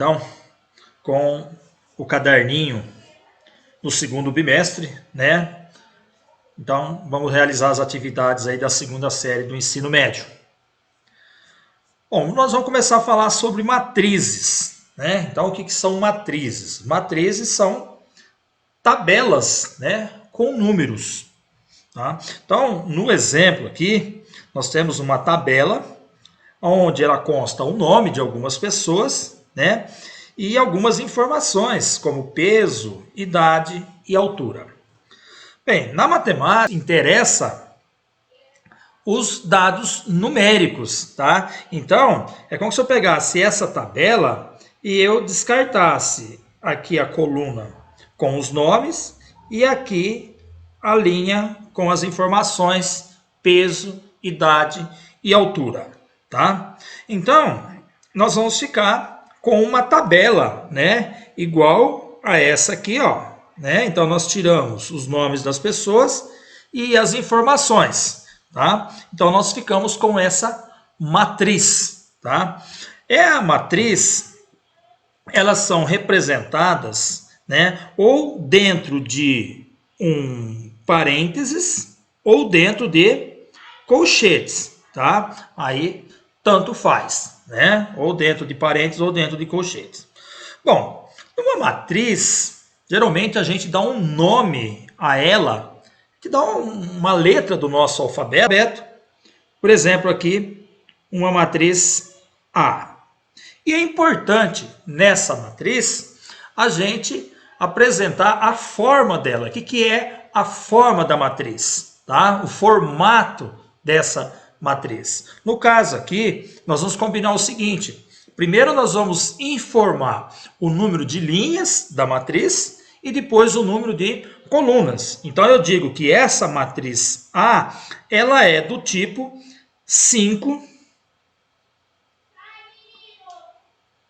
Então, com o caderninho do segundo bimestre, né? Então, vamos realizar as atividades aí da segunda série do ensino médio. Bom, nós vamos começar a falar sobre matrizes, né? Então, o que são matrizes? Matrizes são tabelas, né, com números, tá? Então, no exemplo aqui, nós temos uma tabela onde ela consta o nome de algumas pessoas, né? E algumas informações, como peso, idade e altura. Bem, na matemática interessa os dados numéricos, tá? Então, é como se eu pegasse essa tabela e eu descartasse aqui a coluna com os nomes e aqui a linha com as informações, peso, idade e altura, tá? Então, nós vamos ficar com uma tabela, né, igual a essa aqui, ó, né? Então nós tiramos os nomes das pessoas e as informações, tá? Então nós ficamos com essa matriz, tá? A matriz, elas são representadas, né, ou dentro de um parênteses ou dentro de colchetes, tá? Aí tanto faz, né? Ou dentro de parênteses ou dentro de colchetes. Bom, numa matriz, geralmente a gente dá um nome a ela, que dá uma letra do nosso alfabeto. Por exemplo, aqui, uma matriz A. E é importante, nessa matriz, a gente apresentar a forma dela. O que é a forma da matriz? Tá? O formato dessa matriz. No caso aqui, nós vamos combinar o seguinte. Primeiro nós vamos informar o número de linhas da matriz e depois o número de colunas. Então eu digo que essa matriz A, ela é do tipo 5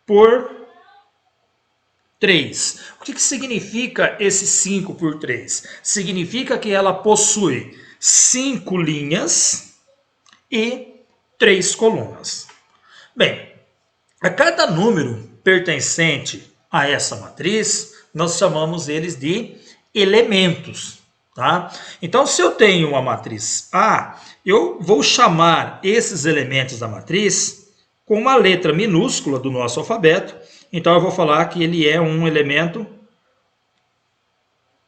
por 3. O que significa esse 5 por 3? Significa que ela possui 5 linhas e 3 colunas. Bem, a cada número pertencente a essa matriz, nós chamamos eles de elementos, tá? Então, se eu tenho uma matriz A, eu vou chamar esses elementos da matriz com uma letra minúscula do nosso alfabeto. Então, eu vou falar que ele é um elemento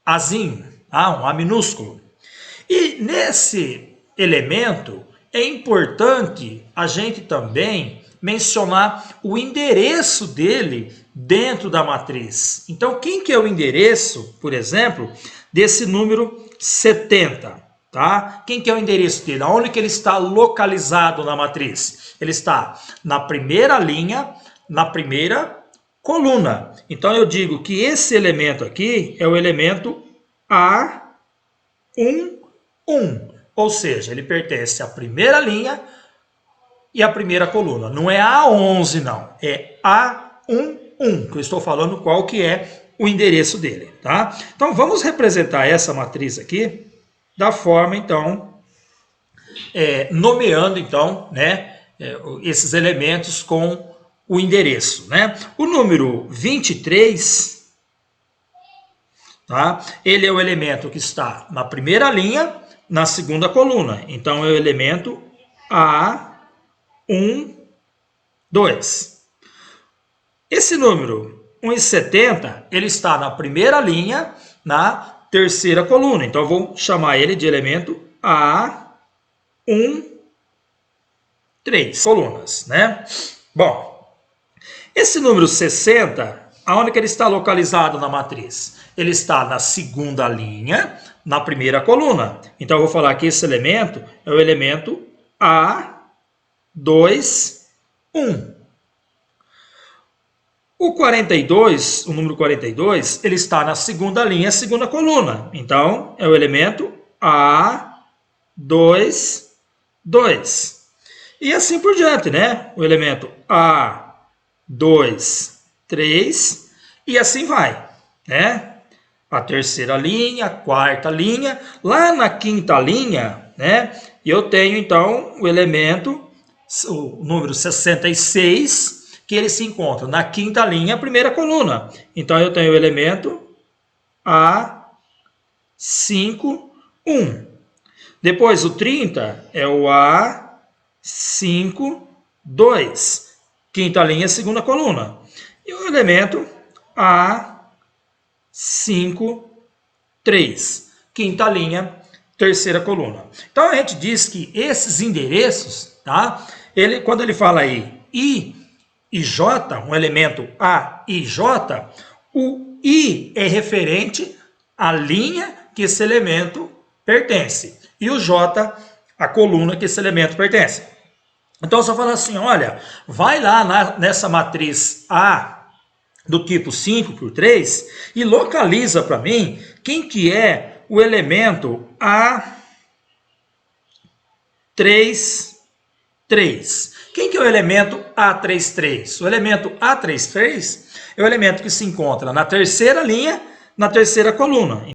Azinho, tá? Um A minúsculo. E nesse elemento, é importante a gente também mencionar o endereço dele dentro da matriz. Então, quem que é o endereço, por exemplo, desse número 70? Tá? Quem que é o endereço dele? Onde que ele está localizado na matriz? Ele está na primeira linha, na primeira coluna. Então, eu digo que esse elemento aqui é o elemento A11. Ou seja, ele pertence à primeira linha e à primeira coluna. Não é A11, não. É A11, que eu estou falando qual que é o endereço dele, tá? Então, vamos representar essa matriz aqui da forma, então, nomeando, então, né, esses elementos com o endereço, né? O número 23, tá? Ele é o elemento que está na primeira linha, na segunda coluna. Então, é o elemento A1, 2. Esse número 1,70, ele está na primeira linha, na terceira coluna. Então, eu vou chamar ele de elemento A1, 3 colunas, né? Bom, esse número 60, aonde que ele está localizado na matriz? Ele está na segunda linha, na primeira coluna. Então, eu vou falar que esse elemento é o elemento A2, 1. O 42, o número 42, ele está na segunda linha, segunda coluna. Então, é o elemento A2, 2. E assim por diante, né? O elemento A2, 3, e assim vai, né? A terceira linha, a quarta linha, lá na quinta linha, né? Eu tenho então o elemento, o número 66, que ele se encontra na quinta linha, primeira coluna. Então, eu tenho o elemento A5, 1. Depois, o 30 é o A5, 2. Quinta linha, segunda coluna. E o elemento A5, 3. Quinta linha, terceira coluna. Então, a gente diz que esses endereços, tá? Quando ele fala aí I e J, um elemento A e J, o I é referente à linha que esse elemento pertence. E o J, a coluna que esse elemento pertence. Então, se eu falar assim, olha, vai lá nessa matriz A do tipo 5 por 3 e localiza para mim quem que é o elemento A33. Quem que é o elemento A33? O elemento A33 é o elemento que se encontra na terceira linha, na terceira coluna.